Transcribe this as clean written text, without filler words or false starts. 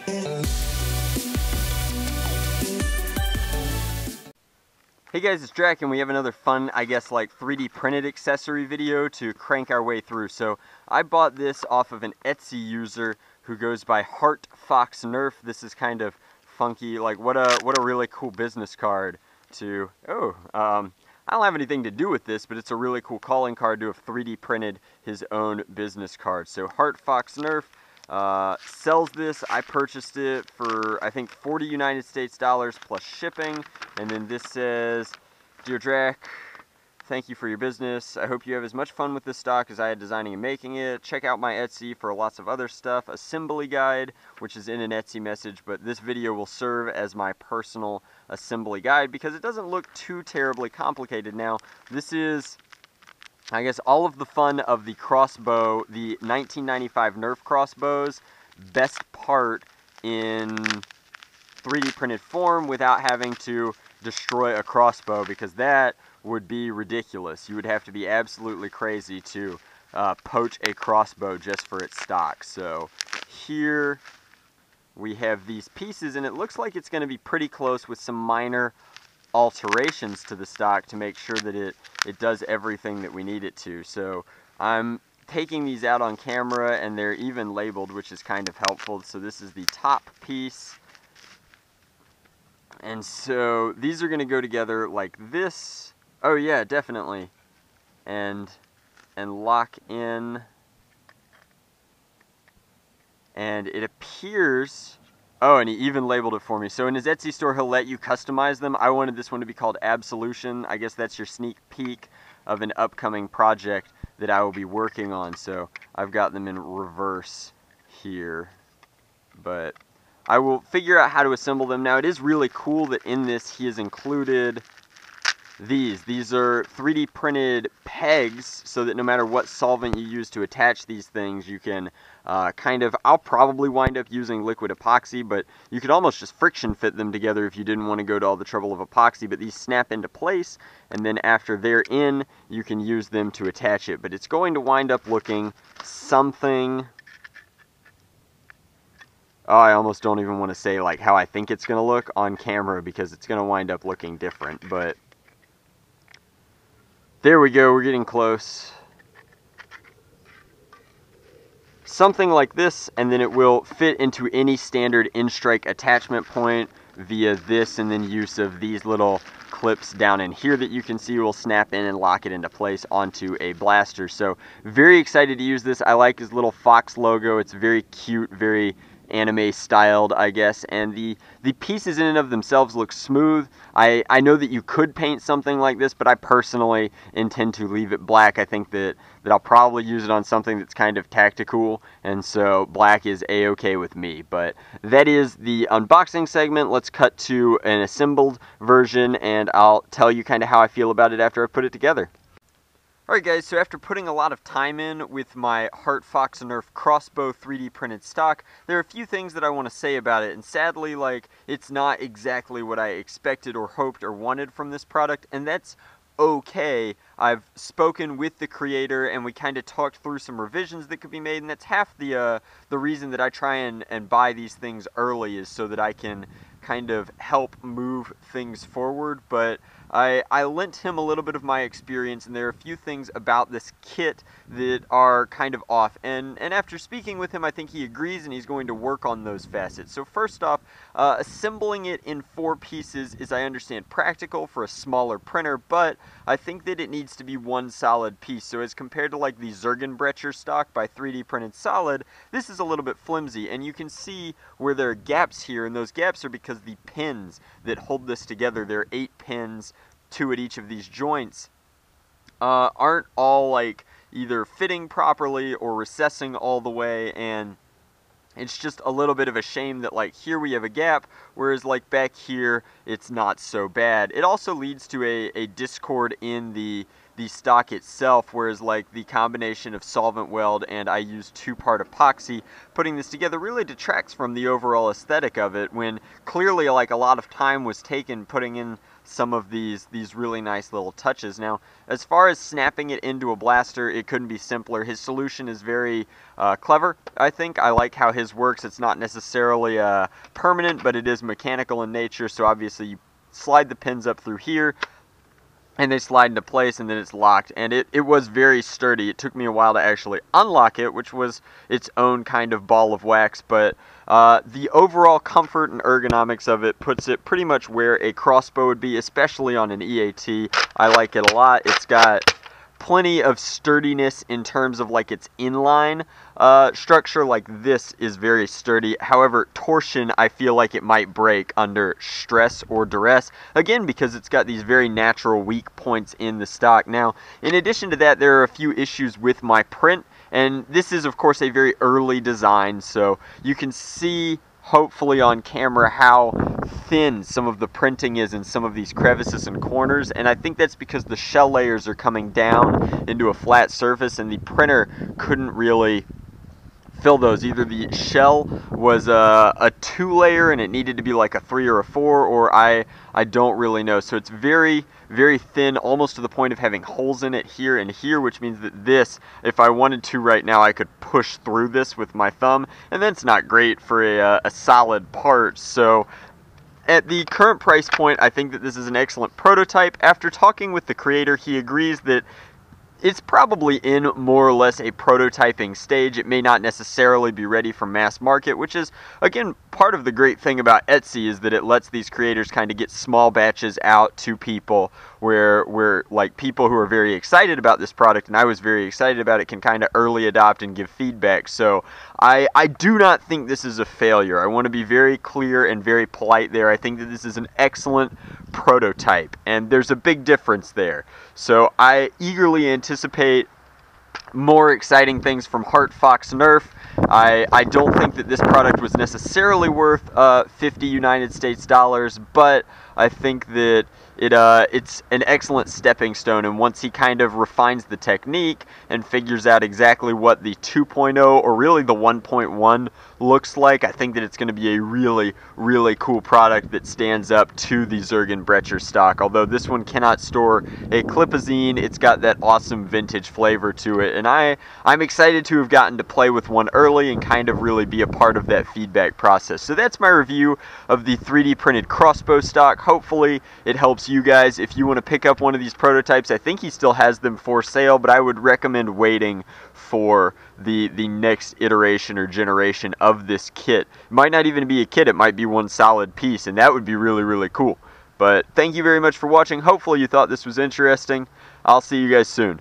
Hey guys, it's Drac, and we have another fun, I guess, like 3D printed accessory video to crank our way through. So I bought this off of an Etsy user who goes by Heart Foxx Nerf. This is kind of funky, like what a really cool business card to, I don't have anything to do with this, but it's a really cool calling card to have 3D printed his own business card. So Heart Foxx Nerf sells this. I purchased it for, I think, 40 United States dollars plus shipping. And then this says, "Dear Drac, thank you for your business. I hope you have as much fun with this stock as I had designing and making it. Check out my Etsy for lots of other stuff. Assembly guide," which is in an Etsy message, but this video will serve as my personal assembly guide because it doesn't look too terribly complicated. Now, this is, I guess, all of the fun of the Crossbow, the 1995 Nerf crossbows, best part in 3D printed form without having to destroy a crossbow, because that would be ridiculous. You would have to be absolutely crazy to poach a crossbow just for its stock. So here we have these pieces, and it looks like it's going to be pretty close with some minor alterations to the stock to make sure that it does everything that we need it to. So I'm taking these out on camera, and they're even labeled, which is kind of helpful. So this is the top piece. And so these are going to go together like this. Oh yeah, definitely. And lock in. And it appears, oh, and he even labeled it for me. So in his Etsy store, he'll let you customize them. I wanted this one to be called Absolution. I guess that's your sneak peek of an upcoming project that I will be working on. So I've got them in reverse here. But I will figure out how to assemble them. Now, it is really cool that in this he has included these. These are 3D printed pegs, so that no matter what solvent you use to attach these things, you can I'll probably wind up using liquid epoxy, but you could almost just friction fit them together if you didn't want to go to all the trouble of epoxy. But these snap into place, and then after they're in, you can use them to attach it. But it's going to wind up looking something, oh, I almost don't even want to say like how I think it's going to look on camera, because it's going to wind up looking different. But there we go, we're getting close. Something like this, and then it will fit into any standard in-strike attachment point via this, and then use of these little clips down in here that you can see will snap in and lock it into place onto a blaster. So very excited to use this. I like his little fox logo. It's very cute, very anime styled, I guess, and the pieces in and of themselves look smooth. I know that you could paint something like this, but I personally intend to leave it black. I think that I'll probably use it on something that's kind of tactical, and so black is a-okay with me. But that is the unboxing segment. Let's cut to an assembled version, and I'll tell you kind of how I feel about it after I put it together. Alright guys, so after putting a lot of time in with my Heart Foxx Nerf Crossbow 3D printed stock, there are a few things that I want to say about it, and sadly, like, it's not exactly what I expected or hoped or wanted from this product, and that's okay. I've spoken with the creator, and we kind of talked through some revisions that could be made, and that's half the reason that I try and buy these things early, is so that I can kind of help move things forward. But I lent him a little bit of my experience, and there are a few things about this kit that are kind of off, and after speaking with him, I think he agrees, and he's going to work on those facets. So first off, assembling it in 4 pieces is, I understand, practical for a smaller printer, but I think that it needs to be one solid piece. So as compared to like the Zergenbrecher stock by 3D Printed Solid, this is a little bit flimsy, and you can see where there are gaps here, and those gaps are because the pins that hold this together, there are 8 pins, 2 at each of these joints, aren't all like either fitting properly or recessing all the way, and it's just a little bit of a shame that like here we have a gap, whereas like back here it's not so bad. It also leads to a discord in the stock itself, whereas like the combination of solvent weld and I use 2-part epoxy, putting this together really detracts from the overall aesthetic of it, when clearly like a lot of time was taken putting in some of these really nice little touches. Now, as far as snapping it into a blaster, it couldn't be simpler. His solution is very clever, I think. I like how his works. It's not necessarily permanent, but it is mechanical in nature, so obviously you slide the pins up through here, and they slide into place, and then it's locked, and it was very sturdy. It took me a while to actually unlock it, which was its own kind of ball of wax, but the overall comfort and ergonomics of it puts it pretty much where a crossbow would be, especially on an EAT. I like it a lot. It's got plenty of sturdiness in terms of like its inline structure. Like this is very sturdy. However, torsion, I feel like it might break under stress or duress, again because it's got these very natural weak points in the stock. Now, in addition to that, there are a few issues with my print, and this is of course a very early design, so you can see hopefully on camera how thin some of the printing is in some of these crevices and corners, and I think that's because the shell layers are coming down into a flat surface and the printer couldn't really fill those. Either the shell was a 2-layer and it needed to be like a 3 or a 4, or I don't really know. So it's very, very thin, almost to the point of having holes in it here and here, which means that this, if I wanted to right now, I could push through this with my thumb, and that's not great for a solid part. So at the current price point, I think that this is an excellent prototype. After talking with the creator, he agrees that it's probably in more or less a prototyping stage. It may not necessarily be ready for mass market, which is, again, part of the great thing about Etsy is that it lets these creators kind of get small batches out to people where like people who are very excited about this product, and I was very excited about it, can kind of early adopt and give feedback. So I do not think this is a failure. I want to be very clear and very polite there. I think that this is an excellent prototype, and there's a big difference there. So I eagerly anticipate more exciting things from Heart Foxx Nerf. I don't think that this product was necessarily worth 50 United States dollars, but I think that it's an excellent stepping stone, and once he kind of refines the technique and figures out exactly what the 2.0 or really the 1.1 looks like, I think that it's going to be a really, really cool product that stands up to the Zergen Brecher stock. Although this one cannot store a clipazine, it's got that awesome vintage flavor to it, and I'm excited to have gotten to play with one early and kind of really be a part of that feedback process. So that's my review of the 3D printed crossbow stock. Hopefully it helps you guys. If you want to pick up one of these prototypes, I think he still has them for sale, but I would recommend waiting for the next iteration or generation of this kit. It might not even be a kit, it might be one solid piece, and that would be really, really cool. But thank you very much for watching. Hopefully you thought this was interesting. I'll see you guys soon.